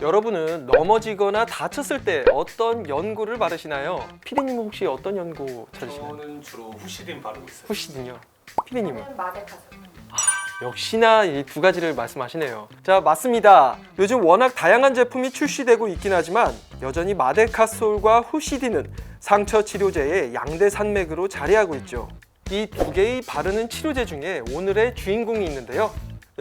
여러분은 넘어지거나 다쳤을 때 어떤 연고를 바르시나요? 피디님은 혹시 어떤 연고 찾으시나요? 저는 주로 후시딘 바르고 있어요. 후시딘요. 피디님은? 마데카솔. 역시나 이 두 가지를 말씀하시네요. 자, 맞습니다. 요즘 워낙 다양한 제품이 출시되고 있긴 하지만 여전히 마데카솔과 후시딘은 상처 치료제의 양대 산맥으로 자리하고 있죠. 이 두 개의 바르는 치료제 중에 오늘의 주인공이 있는데요.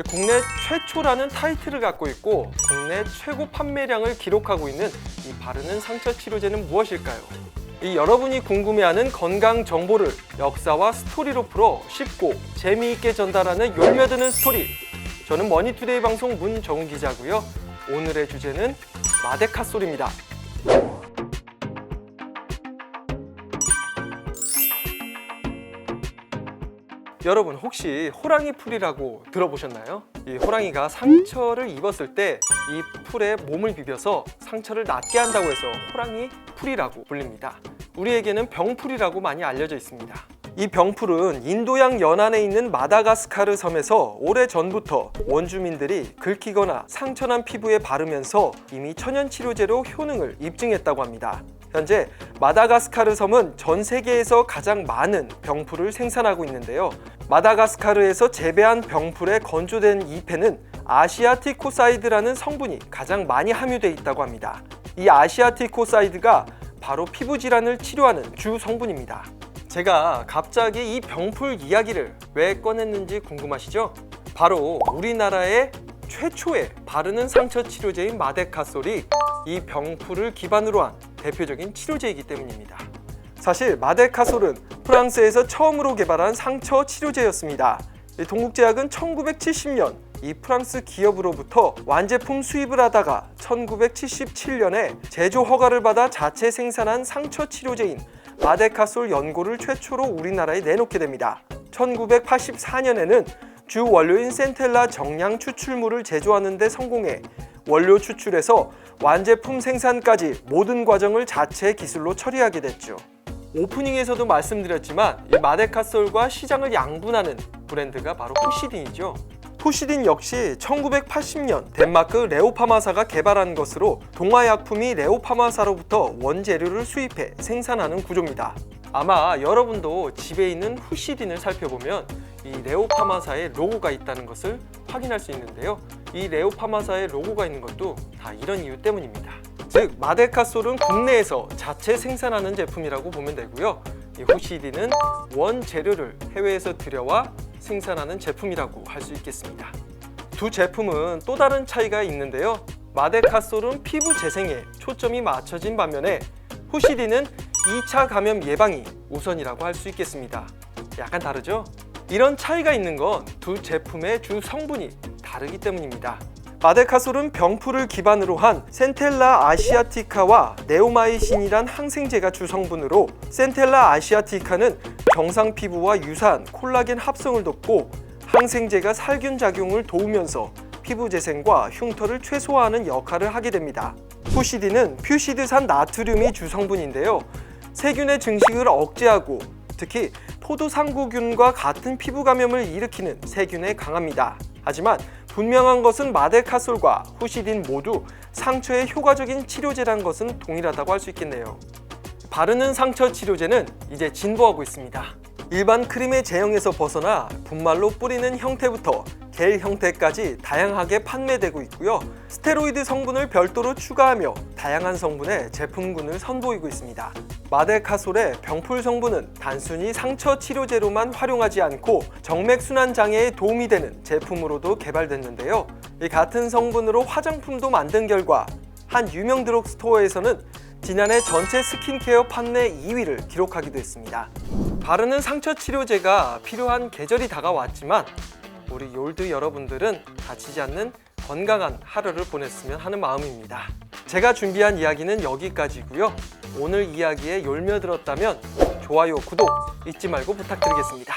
국내 최초라는 타이틀을 갖고 있고 국내 최고 판매량을 기록하고 있는 이 바르는 상처 치료제는 무엇일까요? 이 여러분이 궁금해하는 건강 정보를 역사와 스토리로 풀어 쉽고 재미있게 전달하는 열매드는 스토리. 저는 머니투데이 방송 문정훈 기자고요. 오늘의 주제는 마데카솔입니다. 여러분 혹시 호랑이 풀이라고 들어보셨나요? 이 호랑이가 상처를 입었을 때 이 풀에 몸을 비벼서 상처를 낫게 한다고 해서 호랑이 풀이라고 불립니다. 우리에게는 병풀이라고 많이 알려져 있습니다. 이 병풀은 인도양 연안에 있는 마다가스카르 섬에서 오래전부터 원주민들이 긁히거나 상처난 피부에 바르면서 이미 천연치료제로 효능을 입증했다고 합니다. 현재 마다가스카르 섬은 전 세계에서 가장 많은 병풀을 생산하고 있는데요. 마다가스카르에서 재배한 병풀에 건조된 잎에는 아시아티코사이드라는 성분이 가장 많이 함유되어 있다고 합니다. 이 아시아티코사이드가 바로 피부 질환을 치료하는 주 성분입니다. 제가 갑자기 이 병풀 이야기를 왜 꺼냈는지 궁금하시죠? 바로 우리나라의 최초의 바르는 상처 치료제인 마데카솔이 이 병풀을 기반으로 한 대표적인 치료제이기 때문입니다. 사실 마데카솔은 프랑스에서 처음으로 개발한 상처 치료제였습니다. 동국제약은 1970년 이 프랑스 기업으로부터 완제품 수입을 하다가 1977년에 제조 허가를 받아 자체 생산한 상처 치료제인 마데카솔 연고를 최초로 우리나라에 내놓게 됩니다. 1984년에는 주 원료인 센텔라 정량 추출물을 제조하는 데 성공해 원료 추출에서 완제품 생산까지 모든 과정을 자체 기술로 처리하게 됐죠. 오프닝에서도 말씀드렸지만 이 마데카솔과 시장을 양분하는 브랜드가 바로 후시딘이죠. 후시딘 역시 1980년 덴마크 레오파마사가 개발한 것으로 동화약품이 레오파마사로부터 원재료를 수입해 생산하는 구조입니다. 아마 여러분도 집에 있는 후시딘을 살펴보면 이 레오파마사의 로고가 있다는 것을 확인할 수 있는데요. 이 레오파마사의 로고가 있는 것도 다 이런 이유 때문입니다. 즉 마데카솔은 국내에서 자체 생산하는 제품이라고 보면 되고요. 이 후시딘은 원재료를 해외에서 들여와 생산하는 제품이라고 할 수 있겠습니다. 두 제품은 또 다른 차이가 있는데요. 마데카솔은 피부 재생에 초점이 맞춰진 반면에 후시딘은 2차 감염 예방이 우선이라고 할 수 있겠습니다. 약간 다르죠? 이런 차이가 있는 건 두 제품의 주 성분이 다르기 때문입니다. 마데카솔은 병풀을 기반으로 한 센텔라 아시아티카와 네오마이신이란 항생제가 주 성분으로 센텔라 아시아티카는 정상 피부와 유사한 콜라겐 합성을 돕고 항생제가 살균 작용을 도우면서 피부 재생과 흉터를 최소화하는 역할을 하게 됩니다. 후시딘은 퓨시드산 나트륨이 주 성분인데요. 세균의 증식을 억제하고 특히 포도상구균과 같은 피부 감염을 일으키는 세균에 강합니다. 하지만 분명한 것은 마데카솔과 후시딘 모두 상처에 효과적인 치료제라는 것은 동일하다고 할 수 있겠네요. 바르는 상처 치료제는 이제 진보하고 있습니다. 일반 크림의 제형에서 벗어나 분말로 뿌리는 형태부터 겔 형태까지 다양하게 판매되고 있고요. 스테로이드 성분을 별도로 추가하며 다양한 성분의 제품군을 선보이고 있습니다. 마데카솔의 병풀 성분은 단순히 상처 치료제로만 활용하지 않고 정맥순환 장애에 도움이 되는 제품으로도 개발됐는데요. 이 같은 성분으로 화장품도 만든 결과 한 유명 드럭스토어에서는 지난해 전체 스킨케어 판매 2위를 기록하기도 했습니다. 바르는 상처 치료제가 필요한 계절이 다가왔지만 우리 욜드 여러분들은 다치지 않는 건강한 하루를 보냈으면 하는 마음입니다. 제가 준비한 이야기는 여기까지고요. 오늘 이야기에 욜며들었다면 좋아요, 구독 잊지 말고 부탁드리겠습니다.